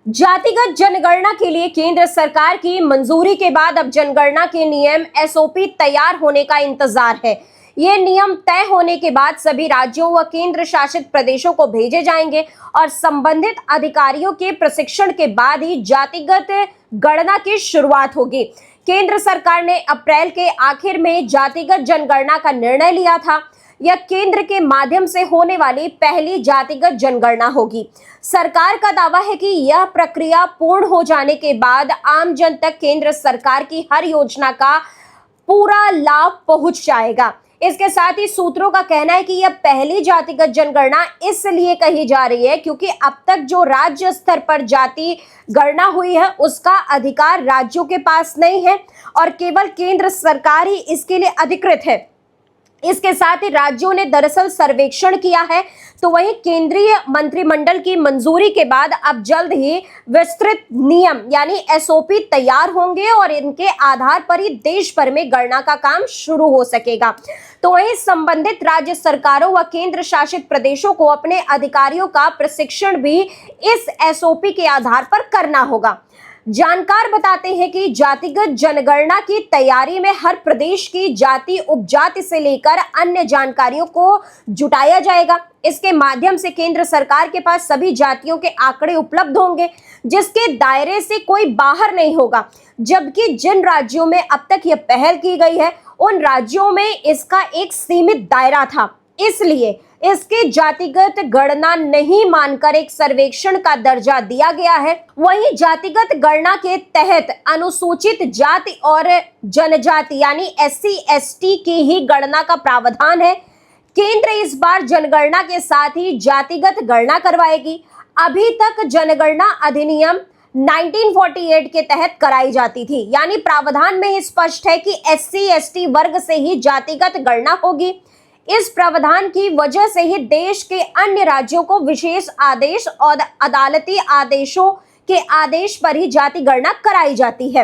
जातिगत जनगणना के लिए केंद्र सरकार की मंजूरी के बाद अब जनगणना के नियम एसओपी तैयार होने का इंतजार है। ये नियम तय होने के बाद सभी राज्यों व केंद्र शासित प्रदेशों को भेजे जाएंगे और संबंधित अधिकारियों के प्रशिक्षण के बाद ही जातिगत गणना की शुरुआत होगी। केंद्र सरकार ने अप्रैल के आखिर में जातिगत जनगणना का निर्णय लिया था। यह केंद्र के माध्यम से होने वाली पहली जातिगत जनगणना होगी। सरकार का दावा है कि यह प्रक्रिया पूर्ण हो जाने के बाद आम जन तक केंद्र सरकार की हर योजना का पूरा लाभ पहुंच जाएगा। इसके साथ ही सूत्रों का कहना है कि यह पहली जातिगत जनगणना इसलिए कही जा रही है क्योंकि अब तक जो राज्य स्तर पर जाति गणना हुई है उसका अधिकार राज्यों के पास नहीं है और केवल केंद्र सरकार ही इसके लिए अधिकृत है। इसके साथ ही राज्यों ने दरअसल सर्वेक्षण किया है, तो वहीं केंद्रीय मंत्रिमंडल की मंजूरी के बाद अब जल्द ही विस्तृत नियम यानी एसओपी तैयार होंगे और इनके आधार पर ही देश भर में गणना का काम शुरू हो सकेगा। तो वहीं संबंधित राज्य सरकारों व केंद्र शासित प्रदेशों को अपने अधिकारियों का प्रशिक्षण भी इस एसओपी के आधार पर करना होगा। जानकार बताते हैं कि जातिगत जनगणना की तैयारी में हर प्रदेश की जाति उपजाति से लेकर अन्य जानकारियों को जुटाया जाएगा। इसके माध्यम से केंद्र सरकार के पास सभी जातियों के आंकड़े उपलब्ध होंगे जिसके दायरे से कोई बाहर नहीं होगा। जबकि जिन राज्यों में अब तक यह पहल की गई है उन राज्यों में इसका एक सीमित दायरा था, इसलिए इसके जातिगत गणना नहीं मानकर एक सर्वेक्षण का दर्जा दिया गया है। वहीं जातिगत गणना के तहत अनुसूचित जाति और जनजाति यानी एससी एसटी की ही गणना का प्रावधान है। केंद्र इस बार जनगणना के साथ ही जातिगत गणना करवाएगी। अभी तक जनगणना अधिनियम 1948 के तहत कराई जाती थी, यानी प्रावधान में स्पष्ट है कि एससी एसटी वर्ग से ही जातिगत गणना होगी। इस प्रावधान की वजह से ही देश के अन्य राज्यों को विशेष आदेश और अदालती आदेशों के आदेश पर ही जाति गणना कराई जाती है।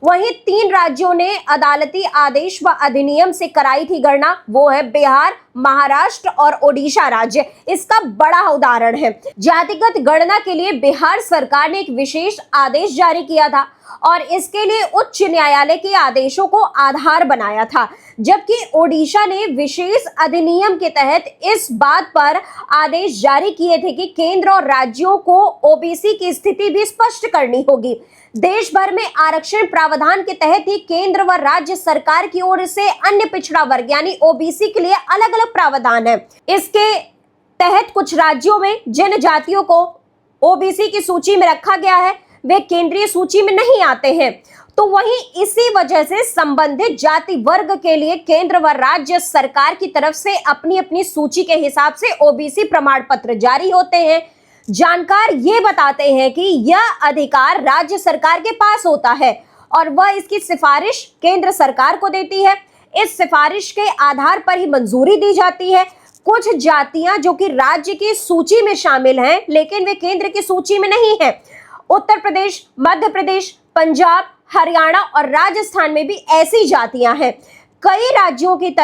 वहीं 3 राज्यों ने अदालती आदेश व अधिनियम से कराई थी गणना, वो है बिहार, महाराष्ट्र और ओडिशा राज्य। इसका बड़ा उदाहरण है। जातिगत गणना के लिए बिहार सरकार ने एक विशेष आदेश जारी किया था और इसके लिए उच्च न्यायालय के आदेशों को आधार बनाया था, जबकि ओडिशा ने विशेष अधिनियम के तहत इस बात पर आदेश जारी किए थे कि केंद्र और राज्यों को ओबीसी की स्थिति भी स्पष्ट करनी होगी। देश भर में आरक्षण प्रावधान के तहत ही केंद्र व राज्य सरकार की ओर से अन्य पिछड़ा वर्ग यानी ओबीसी के लिए अलग अलग प्रावधान है। इसके तहत कुछ राज्यों में जिन जातियों को ओबीसी की सूची में रखा गया है वे केंद्रीय सूची में नहीं आते हैं। तो वहीं इसी वजह से संबंधित जाति वर्ग के लिए केंद्र व राज्य सरकार की तरफ से अपनी अपनी सूची के हिसाब से ओबीसी प्रमाण पत्र जारी होते हैं। जानकार ये बताते हैं कि यह अधिकार राज्य सरकार के पास होता है और वह इसकी सिफारिश केंद्र सरकार को देती है। इस सिफारिश के आधार पर ही मंजूरी दी जाती है। कुछ जातियां जो कि राज्य की सूची में शामिल हैं लेकिन वे केंद्र की सूची में नहीं है। उत्तर प्रदेश, मध्य प्रदेश, पंजाब, हरियाणा और राजस्थान में भी ऐसी जातियां हैं। कई राज्यों की तरह